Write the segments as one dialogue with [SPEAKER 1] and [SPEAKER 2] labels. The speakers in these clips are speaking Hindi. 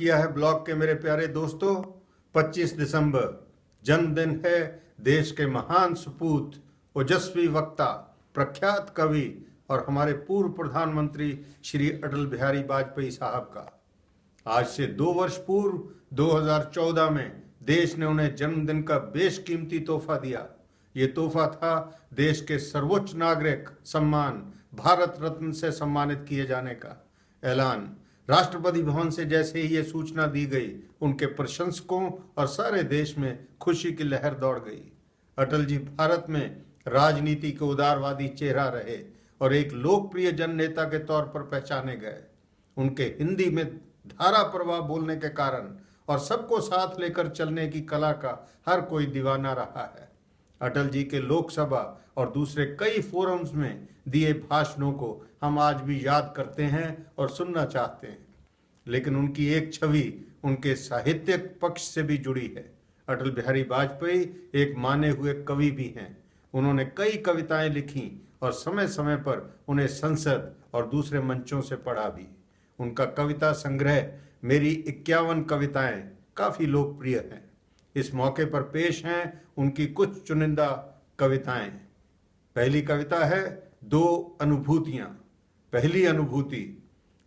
[SPEAKER 1] किया है ब्लॉग के मेरे प्यारे दोस्तों। 25 दिसंबर जन्मदिन है देश के महान सपूत, ओजस्वी वक्ता, प्रख्यात कवि और हमारे पूर्व प्रधानमंत्री श्री अटल बिहारी वाजपेयी साहब का। आज से 2 वर्ष पूर्व 2014 में देश ने उन्हें जन्मदिन का बेशकीमती तोहफा दिया। ये तोहफा था देश के सर्वोच्च नागरिक सम्मान भारत रत्न से सम्मानित किए जाने का ऐलान। राष्ट्रपति भवन से जैसे ही ये सूचना दी गई, उनके प्रशंसकों और सारे देश में खुशी की लहर दौड़ गई। अटल जी भारत में राजनीति के उदारवादी चेहरा रहे और एक लोकप्रिय जन नेता के तौर पर पहचाने गए। उनके हिंदी में धारा प्रवाह बोलने के कारण और सबको साथ लेकर चलने की कला का हर कोई दीवाना रहा है। अटल जी के लोकसभा और दूसरे कई फोरम्स में दिए भाषणों को हम आज भी याद करते हैं और सुनना चाहते हैं, लेकिन उनकी एक छवि उनके साहित्यिक पक्ष से भी जुड़ी है। अटल बिहारी वाजपेयी एक माने हुए कवि भी हैं। उन्होंने कई कविताएं लिखी और समय समय पर उन्हें संसद और दूसरे मंचों से पढ़ा भी। उनका कविता संग्रह मेरी 51 कविताएं काफ़ी लोकप्रिय हैं। इस मौके पर पेश हैं उनकी कुछ चुनिंदा कविताएं। पहली कविता है 2 अनुभूतियां। पहली अनुभूति,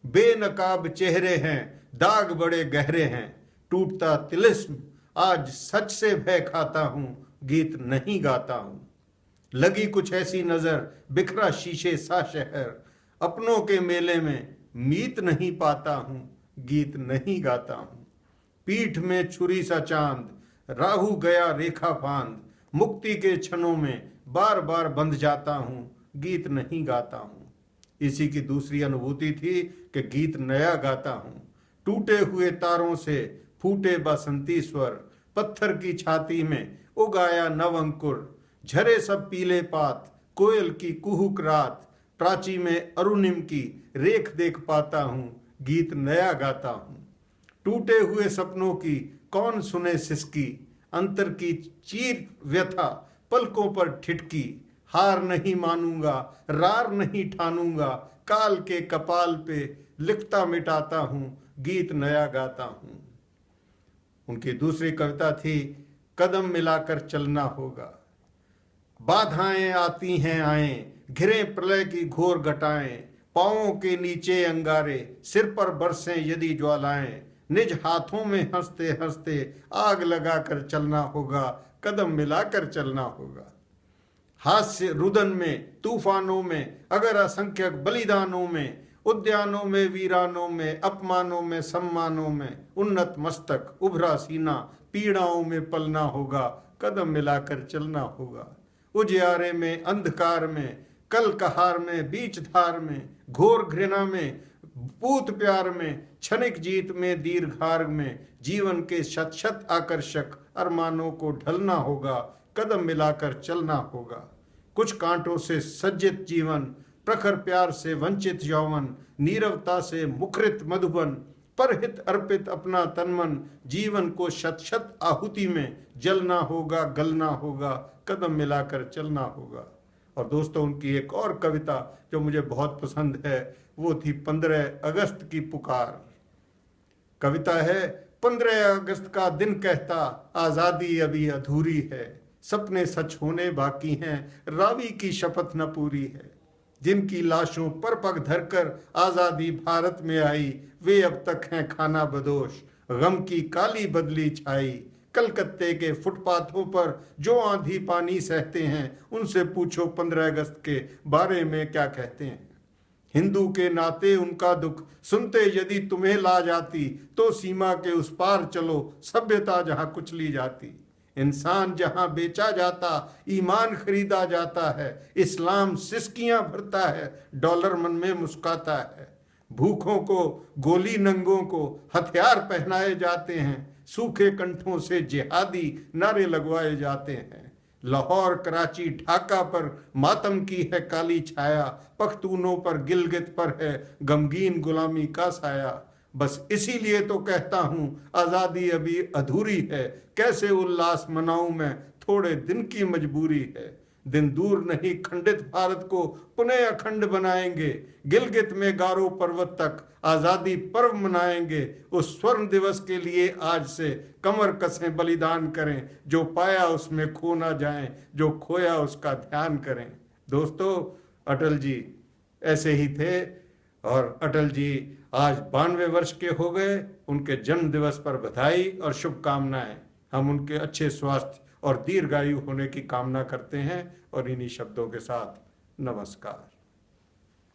[SPEAKER 1] बेनकाब चेहरे हैं, दाग बड़े गहरे हैं, टूटता तिलिस्म, आज सच से भय खाता हूं, गीत नहीं गाता हूं। लगी कुछ ऐसी नजर, बिखरा शीशे सा शहर, अपनों के मेले में मीत नहीं पाता हूं, गीत नहीं गाता हूं। पीठ में छुरी सा चांद, राहु गया रेखा फांद, मुक्ति के क्षणों में बार बार बंध जाता हूं, गीत नहीं गाता हूं। इसी की दूसरी अनुभूति थी कि गीत नया गाता हूं। टूटे हुए तारों से फूटे बसंती स्वर, पत्थर की छाती में उगाया नव अंकुर, झरे सब पीले पात, कोयल की कुहुक रात, प्राची में अरुणिम की रेख देख पाता हूं, गीत नया गाता हूं। टूटे हुए सपनों की कौन सुने सिसकी, अंतर की चीर व्यथा पलकों पर ठिठकी, हार नहीं मानूंगा, रार नहीं ठानूंगा, काल के कपाल पे लिखता मिटाता हूं, गीत नया गाता हूं। उनकी दूसरी कविता थी कदम मिलाकर चलना होगा। बाधाएं आती हैं आए, घिरे प्रलय की घोर घटाएं, पांवों के नीचे अंगारे, सिर पर बरसें यदि ज्वालाएं, निज हाथों में हंसते हंसते आग लगाकर चलना होगा, कदम मिलाकर चलना होगा। हास्य रुदन में, तूफानों में, अगर असंख्यक बलिदानों में, उद्यानों में, वीरानों में, अपमानों में, सम्मानों में, उन्नत मस्तक, उभरा सीना, पीड़ाओं में पलना होगा, कदम मिलाकर चलना होगा। उजियारे में, अंधकार में, कल कहार में, बीच धार में, घोर घृणा में, पूत प्यार में, क्षणिक जीत में, दीर्घार्घ में, जीवन के शत शत आकर्षक अरमानों को ढलना होगा, कदम मिलाकर चलना होगा। कुछ कांटों से सज्जित जीवन, प्रखर प्यार से वंचित यौवन, नीरवता से मुखरित मधुबन, परहित अर्पित अपना तनमन, जीवन को शत शत आहुति में जलना होगा, गलना होगा, कदम मिलाकर चलना होगा। और दोस्तों, उनकी एक और कविता जो मुझे बहुत पसंद है वो थी 15 अगस्त की पुकार। कविता है, 15 अगस्त का दिन कहता आज़ादी अभी अधूरी है, सपने सच होने बाकी हैं, रावी की शपथ न पूरी है। जिनकी लाशों पर पग धरकर आज़ादी भारत में आई, वे अब तक हैं खाना बदोश, गम की काली बदली छाई। कलकत्ते के फुटपाथों पर जो आंधी पानी सहते हैं, उनसे पूछो 15 अगस्त के बारे में क्या कहते हैं। हिंदू के नाते उनका दुख सुनते यदि तुम्हें ला जाती, तो सीमा के उस पार चलो, सभ्यता जहां कुचली जाती। इंसान जहां बेचा जाता, ईमान खरीदा जाता है, इस्लाम सिसकियां भरता है, डॉलर मन में मुस्काता है। भूखों को, गोली नंगों को हथियार पहनाए जाते हैं, सूखे कंठों से जिहादी नारे लगवाए जाते हैं। लाहौर, कराची, ढाका पर मातम की है काली छाया, पख्तूनों पर, गिलगित पर है गमगीन गुलामी का साया। बस इसीलिए तो कहता हूँ आज़ादी अभी अधूरी है, कैसे उल्लास मनाऊं मैं, थोड़े दिन की मजबूरी है। दिन दूर नहीं, खंडित भारत को पुनः अखंड बनाएंगे। गिलगित में गारो पर्वत तक आजादी पर्व मनाएंगे। उस स्वर्ण दिवस के लिए आज से कमर कसें, बलिदान करें। जो पाया उसमें खो ना जाएं, जो खोया उसका ध्यान करें। दोस्तों, अटल जी ऐसे ही थे और अटल जी आज 92 वर्ष के हो गए। उनके जन्म दिवस पर बधाई और शुभकामनाएं। हम उनके अच्छे स्वास्थ्य और दीर्घायु होने की कामना करते हैं और इन्हीं शब्दों के साथ नमस्कार।